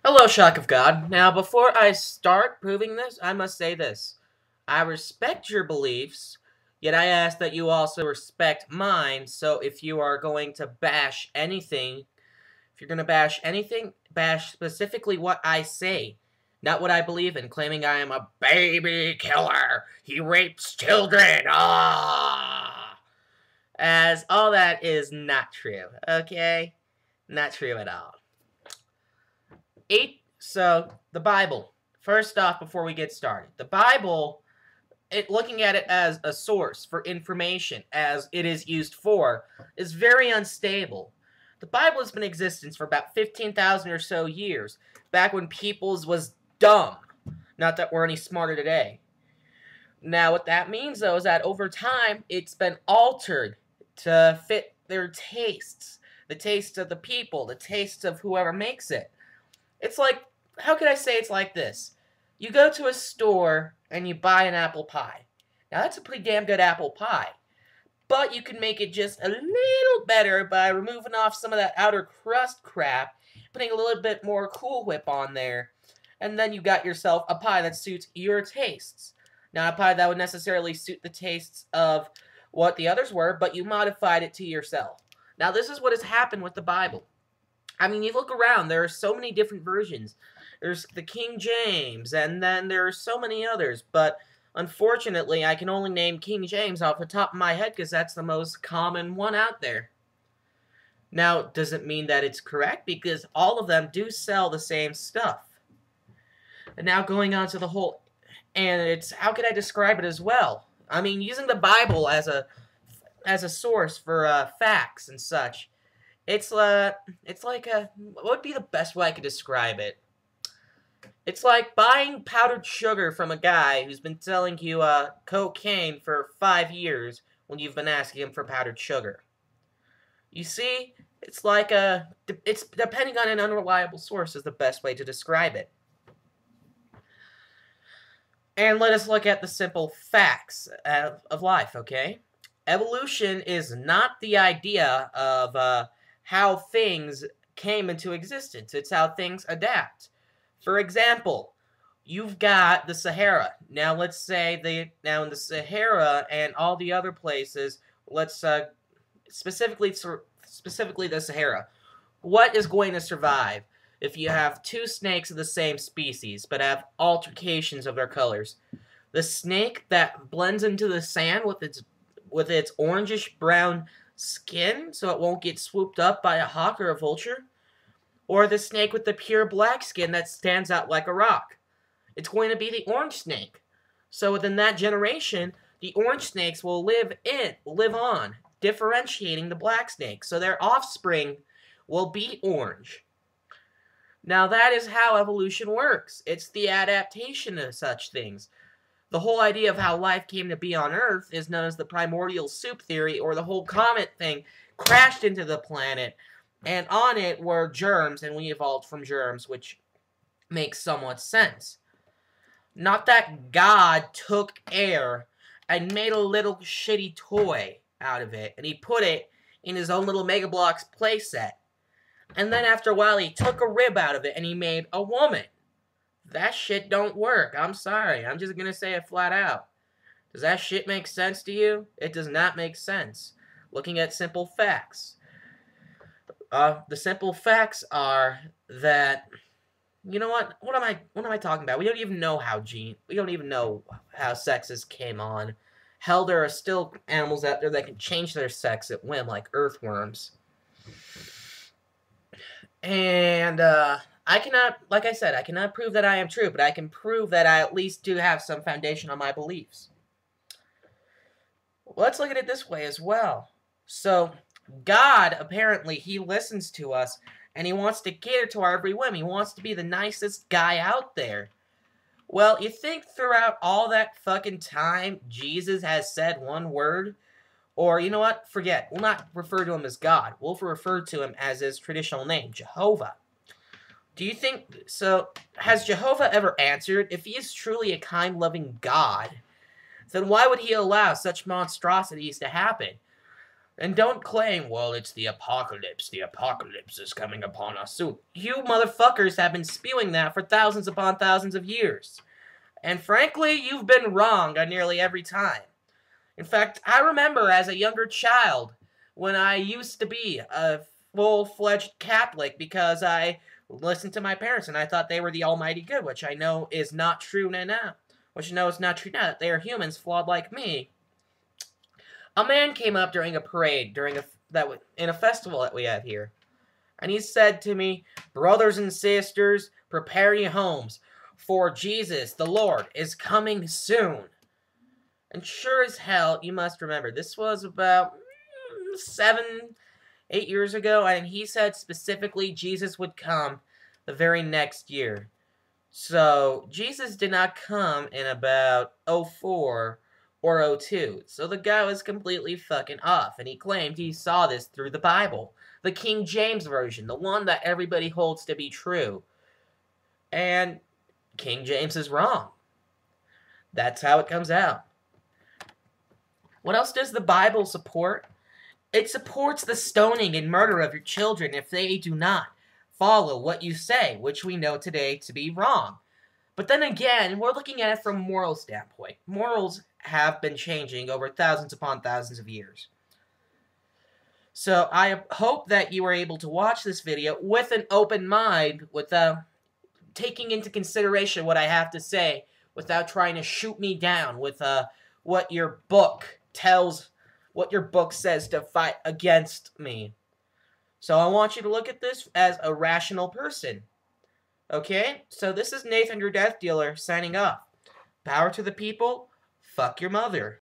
Hello, Shockofogod. Now, before I start proving this, I must say this. I respect your beliefs, yet I ask that you also respect mine, so if you are going to bash anything, if you're going to bash anything, bash specifically what I say, not what I believe in, claiming I am a baby killer. He rapes children. As all that is not true, okay? Not true at all. So the Bible. First off, before we get started, the Bible, looking at it as a source for information, as it is used for, is very unstable. The Bible has been in existence for about 15,000 or so years, back when people's was dumb. Not that we're any smarter today. Now, what that means, though, is that over time, it's been altered to fit their tastes, the tastes of the people, the tastes of whoever makes it. It's like, how could I say it's like this? You go to a store and you buy an apple pie. Now, that's a pretty damn good apple pie. But you can make it just a little better by removing off some of that outer crust crap, putting a little bit more Cool Whip on there, and then you got yourself a pie that suits your tastes. Not a pie that would necessarily suit the tastes of what the others were, but you modified it to yourself. Now, this is what has happened with the Bible. I mean, you look around, there are so many different versions. There's the King James, and then there are so many others, but unfortunately, I can only name King James off the top of my head because that's the most common one out there. Now, does it mean that it's correct? Because all of them do sell the same stuff. And now going on to the whole, and it's, how could I describe it as well? I mean, using the Bible as a source for facts and such. It's like what would be the best way I could describe it? It's like buying powdered sugar from a guy who's been selling you cocaine for 5 years when you've been asking him for powdered sugar. You see, it's like it's depending on an unreliable source is the best way to describe it. And let us look at the simple facts of life, okay? Evolution is not the idea of how things came into existence. It's how things adapt. For example, you've got the Sahara. Now, let's say in the Sahara and all the other places, let's specifically the Sahara. What is going to survive if you have two snakes of the same species but have altercations of their colors? The snake that blends into the sand with its orangish brown skin so it won't get swooped up by a hawk or a vulture? Or the snake with the pure black skin that stands out like a rock? It's going to be the orange snake. So within that generation, the orange snakes will live on, differentiating the black snake. So their offspring will be orange. Now that is how evolution works. It's the adaptation of such things. The whole idea of how life came to be on Earth is known as the primordial soup theory, or the whole comet thing crashed into the planet, and on it were germs, and we evolved from germs, which makes somewhat sense. Not that God took air and made a little shitty toy out of it, and he put it in his own little Mega Bloks playset. And then after a while, he took a rib out of it, and he made a woman. That shit don't work. I'm sorry. I'm just gonna say it flat out. Does that shit make sense to you? It does not make sense. Looking at simple facts. The simple facts are that, you know what? What am I talking about? We don't even know how sexes came on. Hell, there are still animals out there that can change their sex at whim, like earthworms. And I cannot, like I said, I cannot prove that I am true, but I can prove that I at least do have some foundation on my beliefs. Let's look at it this way as well. So, God, apparently, he listens to us, and he wants to cater to our every whim. He wants to be the nicest guy out there. Well, you think throughout all that fucking time, Jesus has said one word? Or, you know what? Forget. We'll not refer to him as God. We'll refer to him as his traditional name, Jehovah. Do you think, so, has Jehovah ever answered? If he is truly a kind, loving God, then why would he allow such monstrosities to happen? And don't claim, well, it's the apocalypse. The apocalypse is coming upon us soon. You motherfuckers have been spewing that for thousands upon thousands of years. And frankly, you've been wrong on nearly every time. In fact, I remember as a younger child when I used to be a full-fledged Catholic because I listened to my parents and I thought they were the almighty good, which I know is not true now. Which I know is not true now, that they are humans flawed like me. A man came up during a parade, in a festival that we have here, and he said to me, "Brothers and sisters, prepare your homes, for Jesus, the Lord, is coming soon." And sure as hell, you must remember, this was about 7, 8 years ago, and he said specifically Jesus would come the very next year. So, Jesus did not come in about 04 or 02. So the guy was completely fucking off, and he claimed he saw this through the Bible. The King James Version, the one that everybody holds to be true. And King James is wrong. That's how it comes out. What else does the Bible support? It supports the stoning and murder of your children if they do not follow what you say, which we know today to be wrong. But then again, we're looking at it from a moral standpoint. Morals have been changing over thousands upon thousands of years. So I hope that you were able to watch this video with an open mind, with taking into consideration what I have to say, without trying to shoot me down with what your book says to fight against me. So I want you to look at this as a rational person. Okay? So this is Nathan, your death dealer, signing off. Power to the people. Fuck your mother.